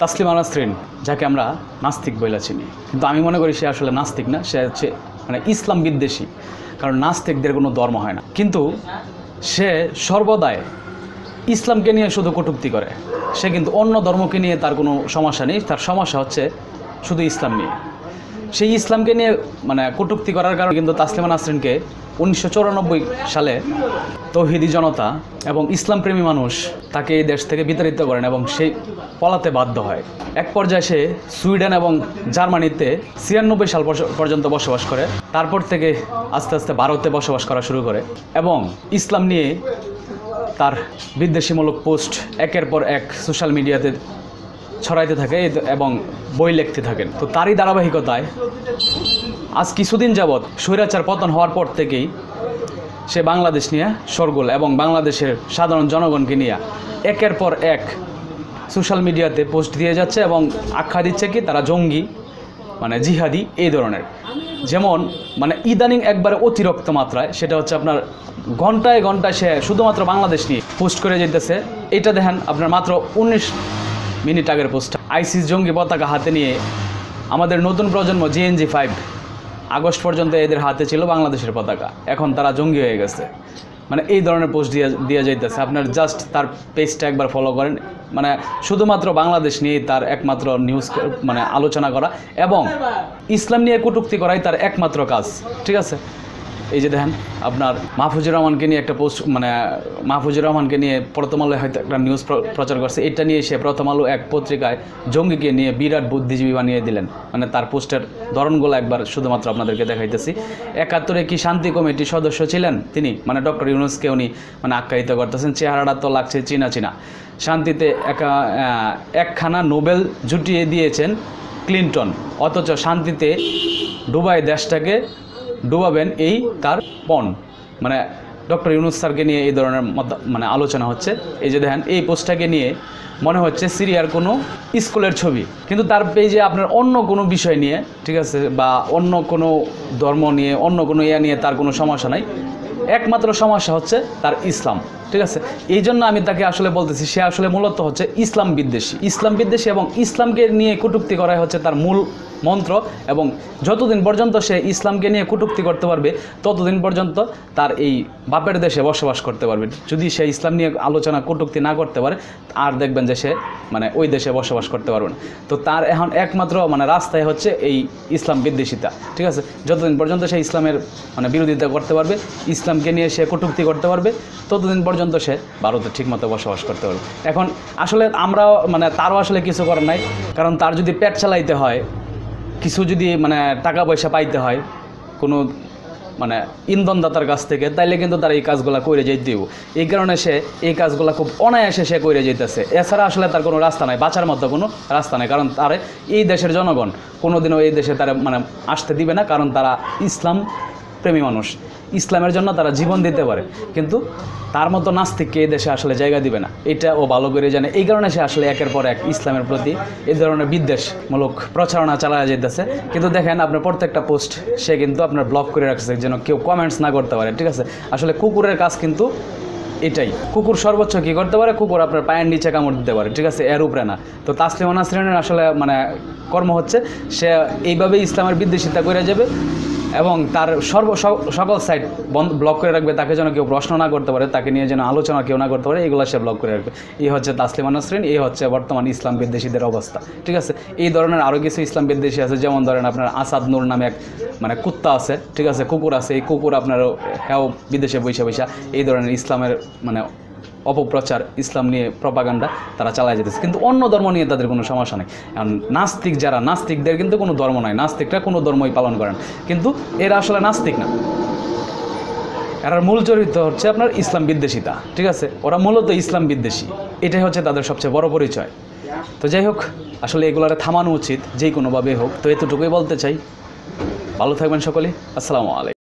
তাসলিমা নাসরিন, যাকে আমরা নাস্তিক বলে চিনি, কিন্তু আমি মনে করি সে আসলে নাস্তিক না, সে হচ্ছে ইসলাম বিদ্বেষী। কারণ নাস্তিকদের কোনো ধর্ম হয় না, কিন্তু সে সর্বদাই ইসলামকে নিয়ে শুধু কটূক্তি করে। সে কিন্তু অন্য ধর্মকে নিয়ে তার কোনো সমস্যা নেই, তার সমস্যা হচ্ছে শুধু ইসলাম নিয়ে। সেই ইসলামকে নিয়ে কটূক্তি করার কারণে কিন্তু তাসলিমা নাসরিনকে 1994 সালে তৌহিদি জনতা এবং ইসলামপ্রেমী মানুষ তাকে এই দেশ থেকে বিতাড়িত করেন এবং সেই পলাতে বাধ্য হয়। এক পর্যায়ে সে সুইডেন এবং জার্মানিতে 96 সাল পর্যন্ত বসবাস করে। তারপর থেকে আস্তে আস্তে ভারতে বসবাস করা শুরু করে এবং ইসলাম নিয়ে তার বিদ্বেষীমূলক পোস্ট একের পর এক সোশ্যাল মিডিয়াতে ছড়াইতে থাকে এবং বই লিখতে থাকেন। তো তারই ধারাবাহিকতায় আজ কিছুদিন যাবৎ স্বৈরাচার পতন হওয়ার পর থেকেই সে বাংলাদেশ নিয়ে শোরগোল এবং বাংলাদেশের সাধারণ জনগণকে নিয়ে একের পর এক সোশ্যাল মিডিয়াতে পোস্ট দিয়ে যাচ্ছে এবং আখ্যা দিচ্ছে কি তারা জঙ্গি, জিহাদি এই ধরনের। যেমন ইদানিং একবারে অতিরিক্ত মাত্রায়, সেটা হচ্ছে আপনার ঘন্টায় ঘন্টায় সে শুধুমাত্র বাংলাদেশ নিয়ে পোস্ট করে যেতেছে। এটা দেখেন আপনার মাত্র 19 মিনিট আগের পোস্ট। আইসিস জঙ্গি পতাকা হাতে নিয়ে আমাদের নতুন প্রজন্ম GNG5 আগস্ট পর্যন্ত এদের হাতে ছিল বাংলাদেশের পতাকা, এখন তারা জঙ্গি হয়ে গেছে। এই ধরনের পোস্ট দিয়ে যাইতেছে। আপনার জাস্ট তার পেজটা একবার ফলো করেন, শুধুমাত্র বাংলাদেশ নিয়ে তার একমাত্র নিউজ আলোচনা করা এবং ইসলাম নিয়ে কটূক্তি করাই তার একমাত্র কাজ। ঠিক আছে, এই যে দেখেন আপনার মাহফুজুর রহমানকে নিয়ে একটা পোস্ট, মাহফুজুর রহমানকে নিয়ে প্রথম আলো হয়তো একটা নিউজ প্রচার করছে। এটা নিয়ে সে প্রথম আলো এক পত্রিকায় জঙ্গিকে নিয়ে বিরাট বুদ্ধিজীবী বানিয়ে দিলেন। তার পোস্টের ধরনগুলো একবার শুধুমাত্র আপনাদেরকে দেখাইতেছি। 71-এ কি শান্তি কমিটির সদস্য ছিলেন তিনি, ডক্টর ইউনূসকে উনি আখ্যায়িত করতেছেন। চেহারাটা তো লাগছে চিনা চিনা। শান্তিতে একখানা নোবেল জুটিয়ে দিয়েছেন ক্লিন্টন, অথচ শান্তিতে ডুবাই দেশটাকে ডুবাবেন এই তার পণ। ডক্টর ইউনূস স্যারকে নিয়ে এই ধরনের আলোচনা হচ্ছে। এই যে দেখেন এই পোস্টটাকে নিয়ে মনে হচ্ছে সিরিয়ার কোনো স্কুলের ছবি, কিন্তু তার পেজে আপনার অন্য কোনো বিষয় নিয়ে, ঠিক আছে, বা অন্য কোনো ধর্ম নিয়ে, অন্য কোনো নিয়ে তার কোনো সমস্যা নাই। একমাত্র সমস্যা হচ্ছে তার ইসলাম। ঠিক আছে, এই জন্য আমি তাকে আসলে বলতেছি সে আসলে মূলত হচ্ছে ইসলাম বিদ্বেষী এবং ইসলামকে নিয়ে কটূক্তি করাই হচ্ছে তার মূল মন্ত্র। এবং যতদিন পর্যন্ত সে ইসলামকে নিয়ে কটূক্তি করতে পারবে ততদিন পর্যন্ত তার এই বাপের দেশে বসবাস করতে পারবে। যদি সে ইসলাম নিয়ে আলোচনা কটূক্তি না করতে পারে আর দেখবেন যে সে ওই দেশে বসবাস করতে পারবে না। তো তার এখন একমাত্র রাস্তায় হচ্ছে এই ইসলাম বিদ্বেষিতা। ঠিক আছে, যতদিন পর্যন্ত সে ইসলামের বিরোধিতা করতে পারবে, ইসলামকে নিয়ে সে কটূক্তি করতে পারবে, ততদিন পর্যন্ত সে ভারতে ঠিকমতো বসবাস করতে পারবে। এখন আসলে আমরাও তারও আসলে কিছু করার নাই, কারণ তার যদি পেট চালাইতে হয়, কিছু যদি টাকা পয়সা পাইতে হয় কোনো ইন্ধনদাতার কাছ থেকে, তাইলে কিন্তু তার এই কাজগুলো করে যেতেও। এই কারণে সে এই কাজগুলো খুব অনায়াসে সে করে যেতেছে। এছাড়া আসলে তার কোনো রাস্তা নাই, বাঁচার মতো কোনো রাস্তা নাই। কারণ তার এই দেশের জনগণ কোনোদিনও এই দেশে তারা আসতে দিবে না, কারণ তারা ইসলাম প্রেমী মানুষ, ইসলামের জন্য তারা জীবন দিতে পারে। কিন্তু তার মতো নাস্তিককে এই দেশে আসলে জায়গা দিবে না, এটা ও ভালো করে জানে। এই কারণে সে আসলে একের পর এক ইসলামের প্রতি এই ধরনের বিদ্বেষমূলক প্রচারণা চালানো যেতেছে। কিন্তু দেখেন আপনার প্রত্যেকটা পোস্ট সে কিন্তু আপনার ব্লক করে রাখছে যেন কেউ কমেন্টস না করতে পারে। ঠিক আছে, আসলে কুকুরের কাজ কিন্তু এটাই। কুকুর সর্বোচ্চ কী করতে পারে, কুকুর আপনার পায়ের নিচে কামড় দিতে পারে। ঠিক আছে, এর উপরে না। তো তাসলিমা নাসরিনের আসলে কর্ম হচ্ছে সে এইভাবেই ইসলামের বিদ্বেষিতা করে যাবে এবং তার সকল সাইট ব্লক করে রাখবে, তাকে যেন কেউ প্রশ্ন না করতে পারে, তাকে নিয়ে যেন আলোচনা কেউ না করতে পারে, এগুলো সে ব্লক করে রাখবে। এই হচ্ছে তাসলিমা নাসরিন, এই হচ্ছে বর্তমান ইসলাম বিদ্বেষীদের অবস্থা। ঠিক আছে, এই ধরনের আরও কিছু ইসলাম বিদ্বেষী আছে, যেমন ধরেন আপনার আসাদ নূর নামে এক কুত্তা আছে। ঠিক আছে, কুকুর আছে। এই কুকুর আপনার হ্যাঁ বিদেশে বৈশা এই ধরনের ইসলামের অপপ্রচার, ইসলাম নিয়ে প্রপাগান্ডা তারা চালায় যেতেছে। কিন্তু অন্য ধর্ম নিয়ে তাদের কোনো সমস্যা নেই। নাস্তিক যারা, নাস্তিকদের কিন্তু কোনো ধর্ম নাই, নাস্তিকরা কোনো ধর্মই পালন করেন, কিন্তু এরা আসলে নাস্তিক না, এরার মূল চরিত্র হচ্ছে আপনার ইসলাম বিদ্বেষিতা। ঠিক আছে, ওরা মূলত ইসলাম বিদ্বেষী, এটাই হচ্ছে তাদের সবচেয়ে বড় পরিচয়। তো যাই হোক, আসলে এগুলারে থামানো উচিত যে কোনোভাবে হোক। তো এতটুকুই বলতে চাই। ভালো থাকবেন সকলে। আসসালামু আলাইকুম।